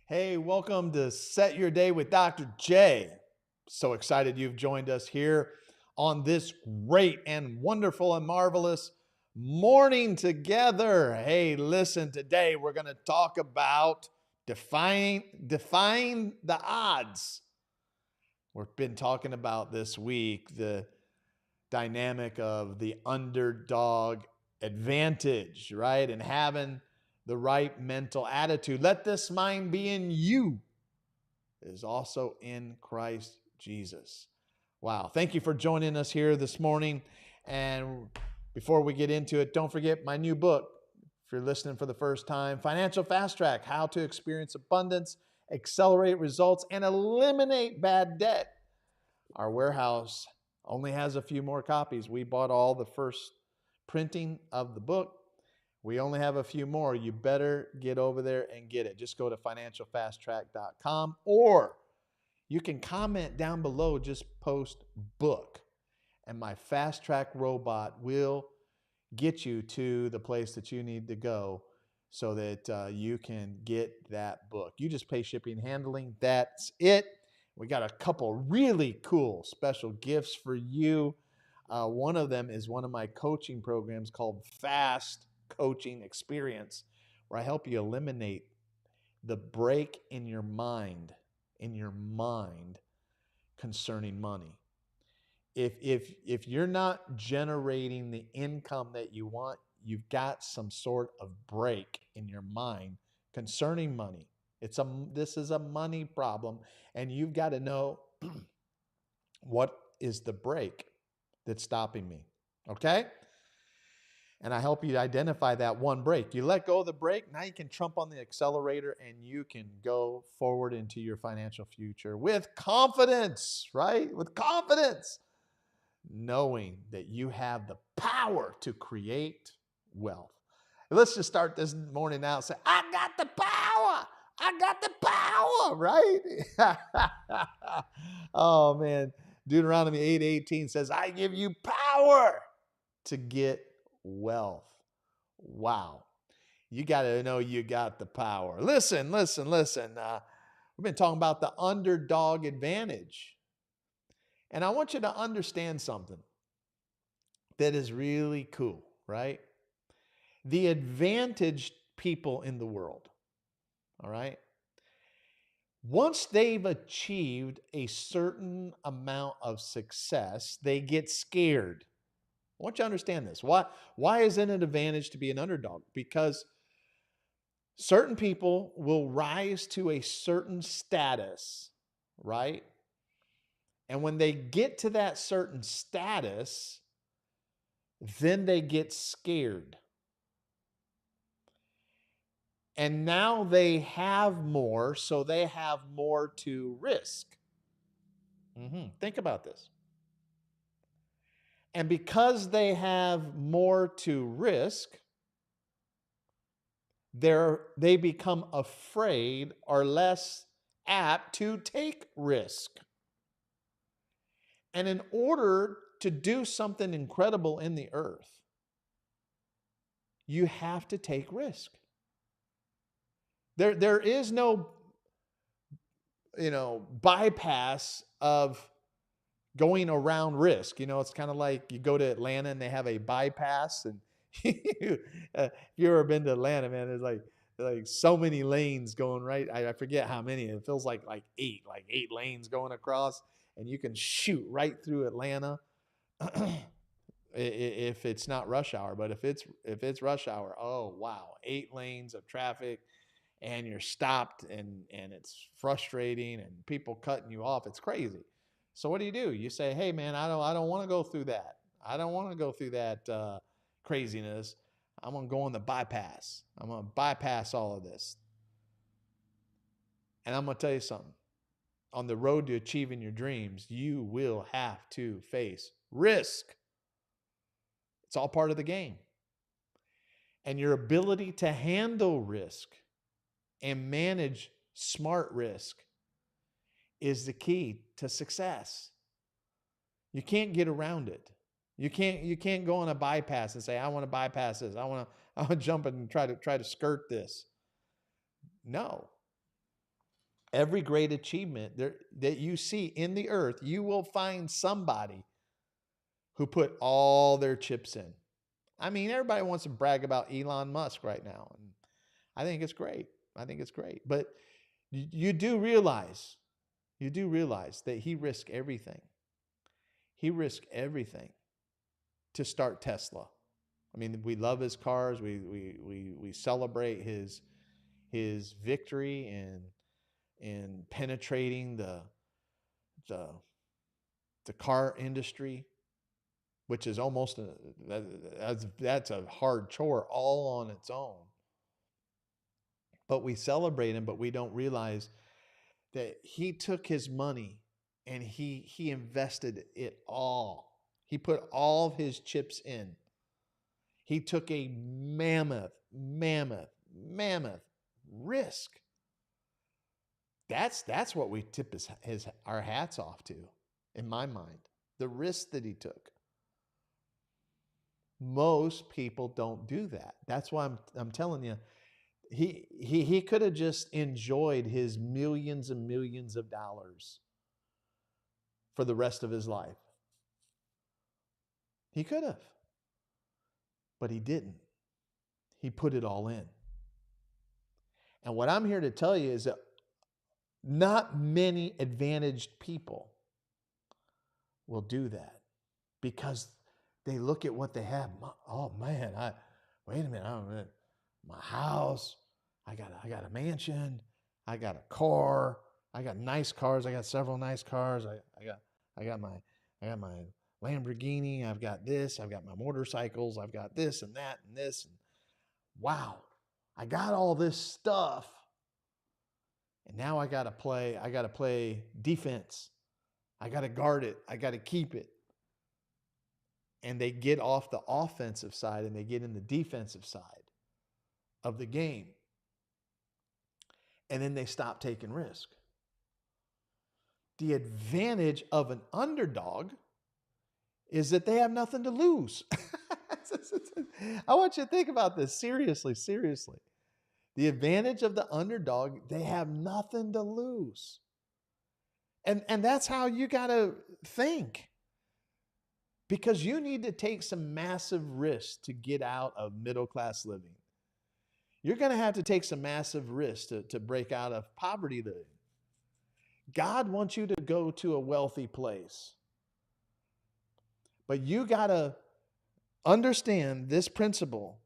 Hey, welcome to Set Your Day with Dr. J. So excited you've joined us here on this great and wonderful and marvelous morning together. Hey, listen, today we're going to talk about defying the odds. We've been talking about this week the dynamic of the underdog advantage, right? And having the right mental attitude. Let this mind be in you is also in Christ Jesus. Wow. Thank you for joining us here this morning. And before we get into it, don't forget my new book. If you're listening for the first time, Financial Fast Track, How to Experience Abundance, Accelerate Results, and Eliminate Bad Debt. Our warehouse only has a few more copies. We bought all the first printing of the book. We only have a few more. You better get over there and get it. Just go to financialfasttrack.com, or you can comment down below, just post book, and my fast track robot will get you to the place that you need to go so that you can get that book. You just pay shipping and handling. That's it. We got a couple really cool special gifts for you. One of them is one of my coaching programs called Fast Coaching Experience, where I help you eliminate the break in your mind concerning money. If you're not generating the income that you want, you've got some sort of break in your mind concerning money. This is a money problem, and you've got to know what is the break that's stopping me. Okay? And I help you identify that one break. You let go of the brake, now you can trump on the accelerator and you can go forward into your financial future with confidence, right? With confidence, knowing that you have the power to create wealth. Let's just start this morning out and say, I got the power. I got the power, right? Oh, man. Deuteronomy 8:18 says, I give you power to get wealth. Wow. You got to know you got the power. Listen. We've been talking about the underdog advantage. And I want you to understand something that is really cool, right? The advantaged people in the world, all right? Once they've achieved a certain amount of success, they get scared. I want you to understand this. Why is it an advantage to be an underdog? Because certain people will rise to a certain status, right? And when they get to that certain status, then they get scared. And now they have more, so they have more to risk. Think about this. And because they have more to risk, they become afraid or less apt to take risk. And in order to do something incredible in the earth, you have to take risk. There is no, bypass of going around risk. It's kind of like you go to Atlanta and they have a bypass, and if you've ever been to Atlanta, man, there's like so many lanes going right. I forget how many. It feels like eight lanes going across, and you can shoot right through Atlanta if it's not rush hour. But if it's rush hour, oh wow, 8 lanes of traffic, and you're stopped, and it's frustrating, and people cutting you off. It's crazy. So what do? You say, hey man, I don't want to go through that. I don't want to go through that craziness. I'm going to go on the bypass. I'm going to bypass all of this. And I'm going to tell you something. On the road to achieving your dreams, you will have to face risk. It's all part of the game. And your ability to handle risk and manage smart risk is the key to success. You can't get around it. You can't go on a bypass and say, I want to bypass this. I want to jump and try to skirt this. No. Every great achievement that you see in the earth, you will find somebody who put all their chips in. I mean, everybody wants to brag about Elon Musk right now, and I think it's great. I think it's great. But you you do realize that he risked everything. He risked everything to start Tesla. I mean, we love his cars. We celebrate his victory in penetrating the the car industry, which is almost that's a hard chore all on its own. But we celebrate him, but we don't realize that he took his money and he invested it all. He put all of his chips in. He took a mammoth risk. That's what we tip our hats off to, in my mind. The risk that he took. Most people don't do that. That's why I'm telling you, he could have just enjoyed his millions and millions of dollars for the rest of his life. He could have, but he didn't. He put it all in. And what I'm here to tell you is that not many advantaged people will do that because they look at what they have. Oh man, wait a minute, my house, I got a mansion, I got a car, I got nice cars, I got several nice cars, I got my Lamborghini, I've got this, I've got my motorcycles, I've got this and that and this, and wow, I got all this stuff. And now I gotta play defense. I gotta guard it. I gotta keep it. And they get off the offensive side and they get in the defensive side of the game. And then they stop taking risk. The advantage of an underdog is that they have nothing to lose. I want you to think about this seriously. The advantage of the underdog, they have nothing to lose. And that's how you got to think. Because you need to take some massive risks to get out of middle class living. You're going to have to take some massive risks to break out of poverty living. God wants you to go to a wealthy place. But you got to understand this principle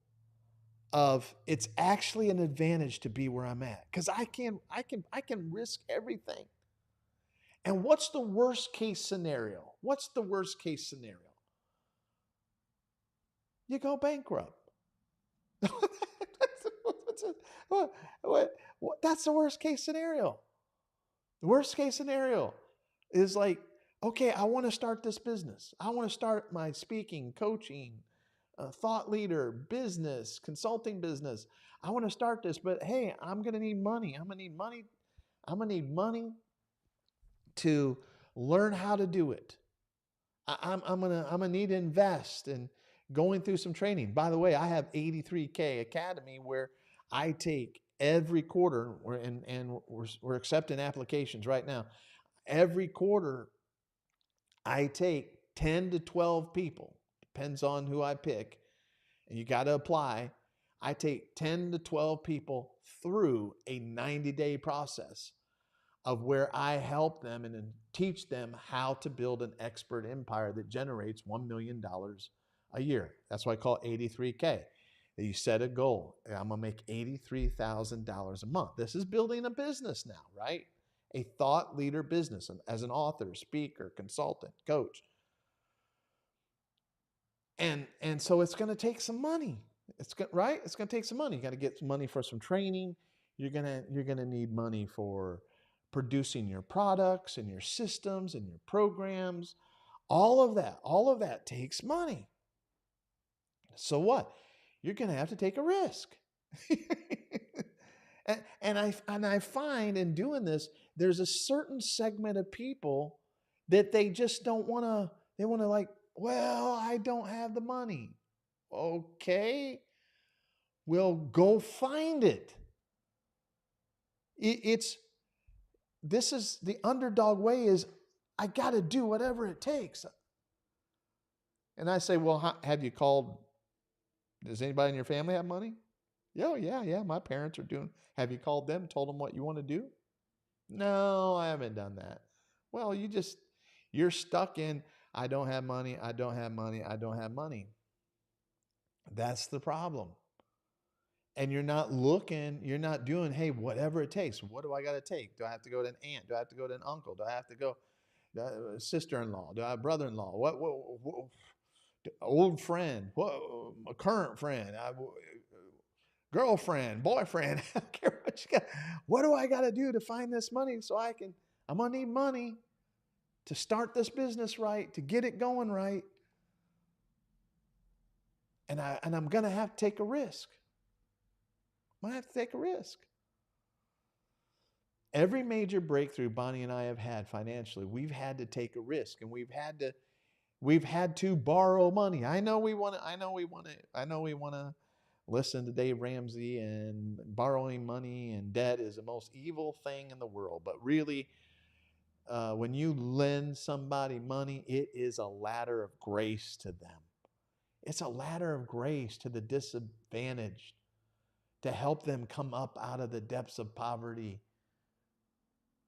of it's actually an advantage to be where I'm at, because I can risk everything. And what's the worst case scenario? What's the worst case scenario? You go bankrupt. That's the worst case scenario. The worst case scenario is like, okay, I want to start this business. I want to start my speaking, coaching, thought leader, business, consulting business. I want to start this, but hey, I'm going to need money. I'm going to need money to learn how to do it. I'm gonna need to invest in going through some training. By the way, I have 83K Academy where I take every quarter, and we're accepting applications right now. Every quarter, I take 10 to 12 people, depends on who I pick, and you got to apply. I take 10 to 12 people through a 90-day process of where I help them and teach them how to build an expert empire that generates $1 million a year. That's why I call it 83K. You set a goal. I'm going to make $83,000 a month. This is building a business now, right? A thought leader business as an author, speaker, consultant, coach. And so it's going to take some money. Right? It's going to take some money. You got to get some money for some training. You're going to need money for producing your products and your systems and your programs. All of that takes money. So what? You're going to have to take a risk. and I find in doing this, there's a certain segment of people that they just don't want to, they want to like, well, I don't have the money. Okay. Well, go find it. It's This is the underdog way is I got to do whatever it takes. And I say, well, have you called? Does anybody in your family have money? Yeah, yeah, yeah. My parents are doing. Have you called them, told them what you want to do? No, I haven't done that. Well, you're stuck in, I don't have money, I don't have money, I don't have money. That's the problem. And you're not doing, hey, whatever it takes. What do I got to take? Do I have to go to an aunt? Do I have to go to an uncle? Do I have to go sister-in-law? Do I have brother-in-law? What old friend? What a current friend? Girlfriend, boyfriend? I don't care what you got. What do I got to do to find this money so I'm going to need money to start this business right, to get it going right. And I'm going to have to take a risk. I'm going to have to take a risk. Every major breakthrough Bonnie and I have had financially, we've had to take a risk, and we've had to borrow money. I know we want to listen to Dave Ramsey, and borrowing money and debt is the most evil thing in the world. But really, when you lend somebody money, it is a ladder of grace to them. It's a ladder of grace to the disadvantaged, to help them come up out of the depths of poverty,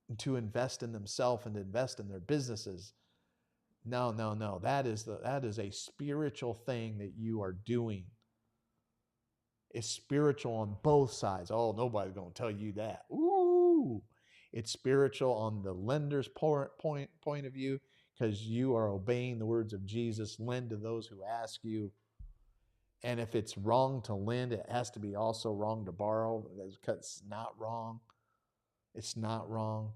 and to invest in themselves and invest in their businesses. No, no, no. That is a spiritual thing that you are doing. It's spiritual on both sides. Oh, nobody's going to tell you that. Ooh. It's spiritual on the lender's point of view, because you are obeying the words of Jesus. Lend to those who ask you. And if it's wrong to lend, it has to be also wrong to borrow, because it's not wrong. It's not wrong.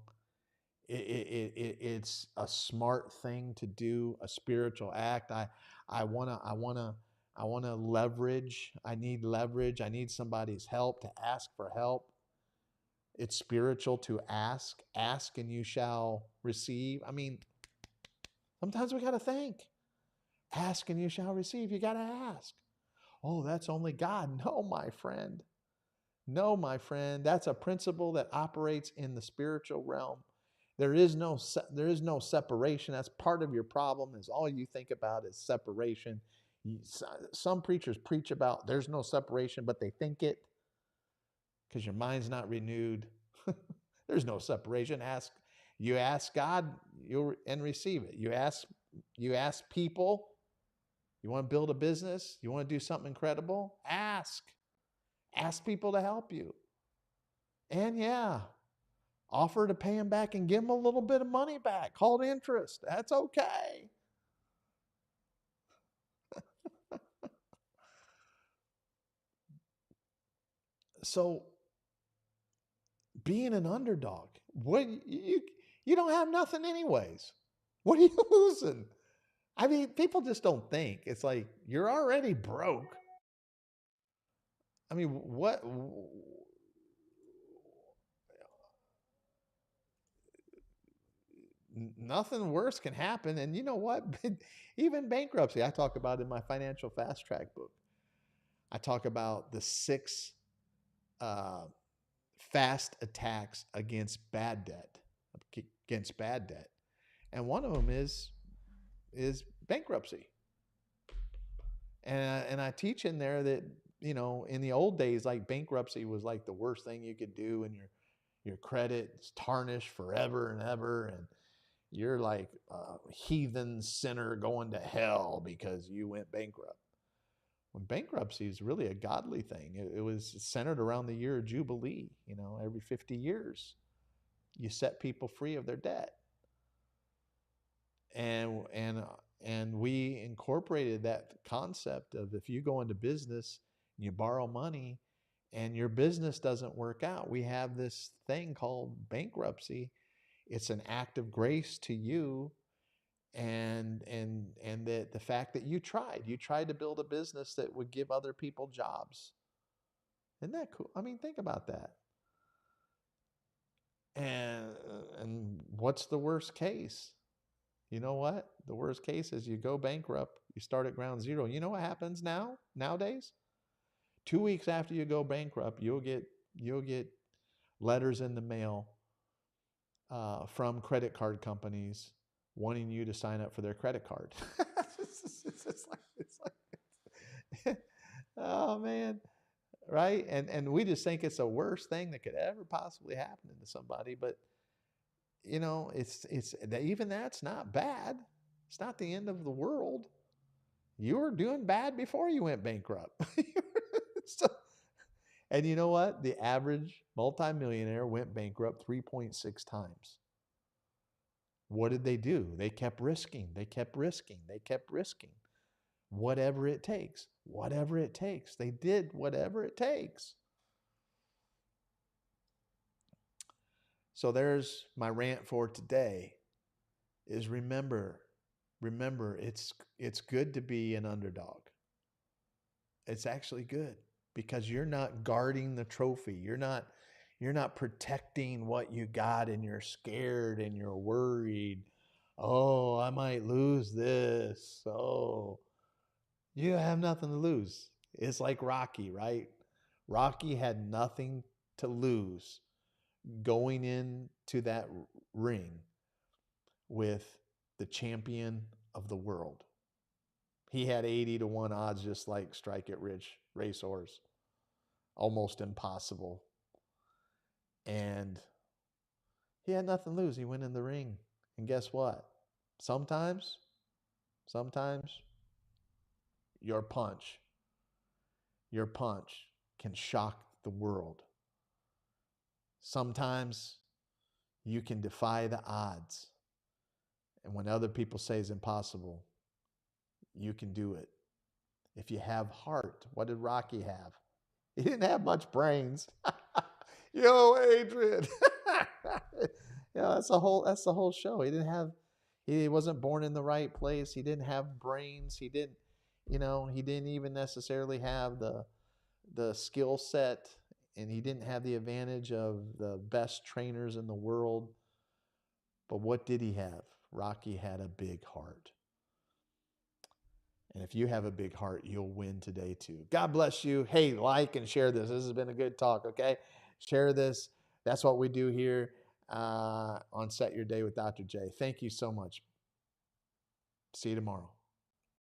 It's a smart thing to do, a spiritual act. I wanna leverage. I need leverage. I need somebody's help, to ask for help. It's spiritual to ask. Ask and you shall receive. I mean, sometimes we gotta think. Ask and you shall receive. You gotta ask. Oh, that's only God. No, my friend. No, my friend. That's a principle that operates in the spiritual realm. There is no separation. That's part of your problem, is all you think about is separation. Some preachers preach about there's no separation, but they think it, because your mind's not renewed. There's no separation. You ask God, you'll and receive it. You ask people, you want to build a business, you want to do something incredible, ask. Ask people to help you. And yeah, offer to pay them back and give them a little bit of money back, called interest. That's okay. So, being an underdog, you don't have nothing anyways. What are you losing? I mean, people just don't think. It's like you're already broke. I mean, what? Nothing worse can happen. And you know what? Even bankruptcy, I talk about in my financial fast track book. I talk about the 6 uh, fast attacks against bad debt, and one of them is bankruptcy. And I teach in there that, in the old days, like, bankruptcy was like the worst thing you could do, and your credit is tarnished forever and ever, and you're like a heathen sinner going to hell because you went bankrupt. When bankruptcy is really a godly thing. It was centered around the year of Jubilee. Every 50 years, you set people free of their debt. And we incorporated that concept of, if you go into business and you borrow money and your business doesn't work out, we have this thing called bankruptcy. It's an act of grace to you, and the fact that you tried to build a business that would give other people jobs. Isn't that cool? I mean, think about that. And what's the worst case? You know what? The worst case is you go bankrupt, you start at ground zero. You know what happens nowadays? 2 weeks after you go bankrupt, you'll get letters in the mail from credit card companies wanting you to sign up for their credit card. It's like, oh man, right? And we just think it's the worst thing that could ever possibly happen to somebody, but you know, it's even that's not bad. It's not the end of the world. You were doing bad before you went bankrupt. So, and you know what? The average multimillionaire went bankrupt 3.6 times. What did they do? They kept risking. They kept risking. They kept risking. Whatever it takes. Whatever it takes. They did whatever it takes. So there's my rant for today is remember it's good to be an underdog. It's actually good because you're not guarding the trophy. You're not protecting what you got and you're scared and you're worried. Oh, I might lose this. Oh, you have nothing to lose. It's like Rocky, right? Rocky had nothing to lose going into that ring with the champion of the world. He had 80-1 odds, just like Strike It Rich racehorse. Almost impossible. And he had nothing to lose. He went in the ring. And guess what? Sometimes your punch, your punch can shock the world. Sometimes you can defy the odds. And when other people say it's impossible, you can do it. If you have heart, what did Rocky have? He didn't have much brains. Yo, Adrian. Yeah, that's the whole show. He wasn't born in the right place. He didn't have brains. He didn't even necessarily have the skill set, and he didn't have the advantage of the best trainers in the world. But what did he have? Rocky had a big heart. And if you have a big heart, you'll win today too. God bless you. Hey, like and share this. This has been a good talk, okay? Share this. That's what we do here on Set Your Day with Dr. J. Thank you so much. See you tomorrow.